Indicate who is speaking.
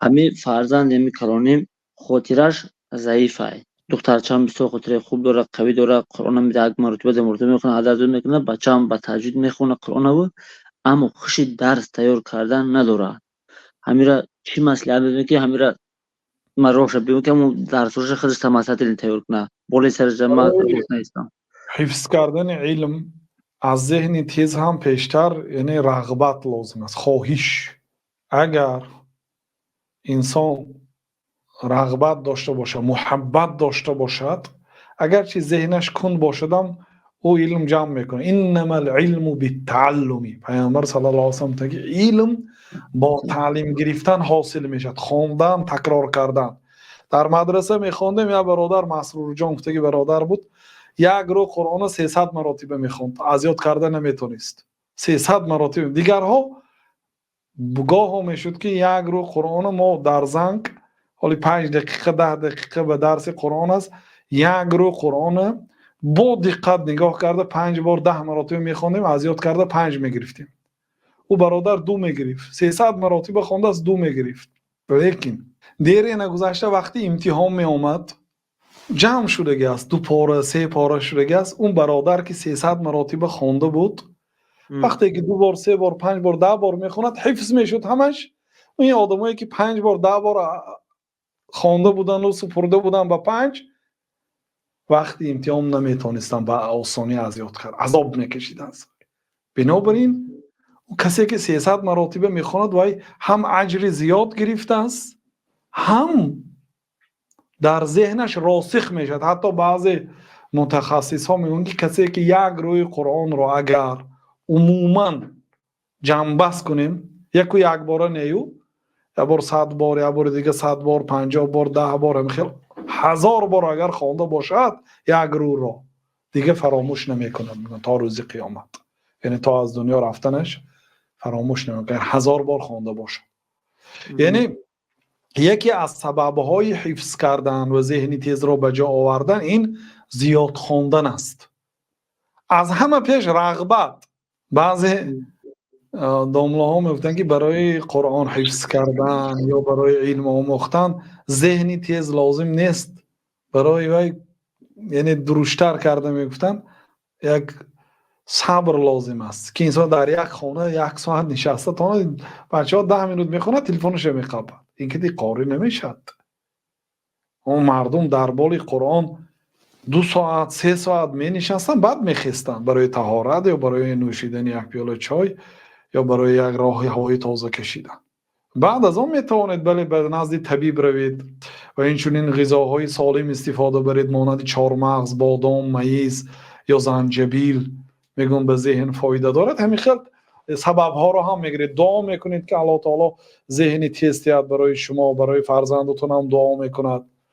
Speaker 1: همین فرزند می کلانیم خاطرش ضعیفه. دخترچم بسیار خاطره خوب داره، قوی داره، قرآن میده، یک مرتبه دو مرتبه میخونه، عدد میکنه، بچه‌م با تجوید میخونه قرآن و اما خوش درس تیار کردن نداره. همیرا چی مسئله میدونه که همیرا من روش بیمون که اون درس روش خودش تماسات تیار کنه، بولی سر جماعت
Speaker 2: برای
Speaker 1: دوست نیستم.
Speaker 2: حفظ کردن علم از ذهن تیز هم پیشتر یعنی رغبت لازم است، خواهش. اگر انسان رغبت داشته باشه، محبت داشته باشد، اگرچه ذهنش کند باشدم او علم جمع میکنه. انما العلم بالتعلم. پیامبر صلی الله علیه و سلم میگه علم با تعلیم گرفتن حاصل میشد، خواندن، تکرار کردن. در مدرسه میخوندیم، یا برادر مسرور جان گفته برادر بود، یک رو قرآن 300 مراتبه میخوند، از یاد کردن نمیتونست. 300 مراتبه. دیگرها بگاه ها میشد که یک رو قرآن ما در زنگ حالی 5 دقیقه 10 دقیقه به درس قرآن است، یک رو قرآن با دقت نگاه کرده 5 بار 10 مراتبه میخوندیم، از یاد کرده 5 میگرفتیم. او برادر 2 میگرفت. 300 مراتبه خونده از 2 میگرفت. لیکن دیری نگذشته وقتی امتحان می آمد جمع شده است، 2 پاره 3 پاره شده است، اون برادر که 300 مراتبه خونده بود وقتی که 2 بار 3 بار 5 بار 10 بار میخوند حفظ میشد همش. این آدمایی که 5 بار 10 بار خوانده بودن و سپرده بودن به 5، وقتی امتحان نمیتونستن به آسانی از یاد کرد، عذاب میکشیدن. بنابراین کسی که 300 مراتبه میخواند وای هم اجر زیاد گرفته است، هم در ذهنش راسخ میشد. حتی بعضی متخصص ها میگن که کسی که یک روی قرآن رو اگر عموما جنبست کنیم، یک بار نیو، یک بار 100 بار، یک بار دیگه 100 بار، 50 بار، 10 بار، همخیل 1000 بار اگر خوانده باشد یک رو دیگه فراموش نمیکنه تا روز قیامت. یعنی تا از دنیا رفتنش فراموش نمیکنه 1000 بار خوانده باشه. یعنی یکی از سببهای حفظ کردن و ذهنی تیز را به جا آوردن این زیاد خواندن است. از همه پیش رغبت. بعضی دامله ها میگفتن که برای قرآن حفظ کردن یا برای علم آموختن ذهنی تیز لازم نیست، برای وای یعنی دروشتر کرده میگفتن یک صبر لازم است که انسان در یک خانه 1 ساعت نشسته تا بچه ها 10 مینوت میخونه تلفنش میخوابه، این که دیگه قاری نمیشد. اون مردم در بال قرآن 2 ساعت 3 ساعت می نشستن، بعد میخستن برای طهارت یا برای نوشیدن یک پیاله چای یا برای یک راه هوای تازه کشیدن. بعد از آن میتوانید بله به نزد طبیب روید و اینچنین غذاهای سالم استفاده برید، مانند چهارمغز، بادام، مایز یا زنجبیل، میگم به ذهن فایده دارد. همین خیلی سبب ها رو هم میگیرید، دعا میکنید که الله تعالی ذهن تیز برای شما، برای فرزندتون هم دعا میکند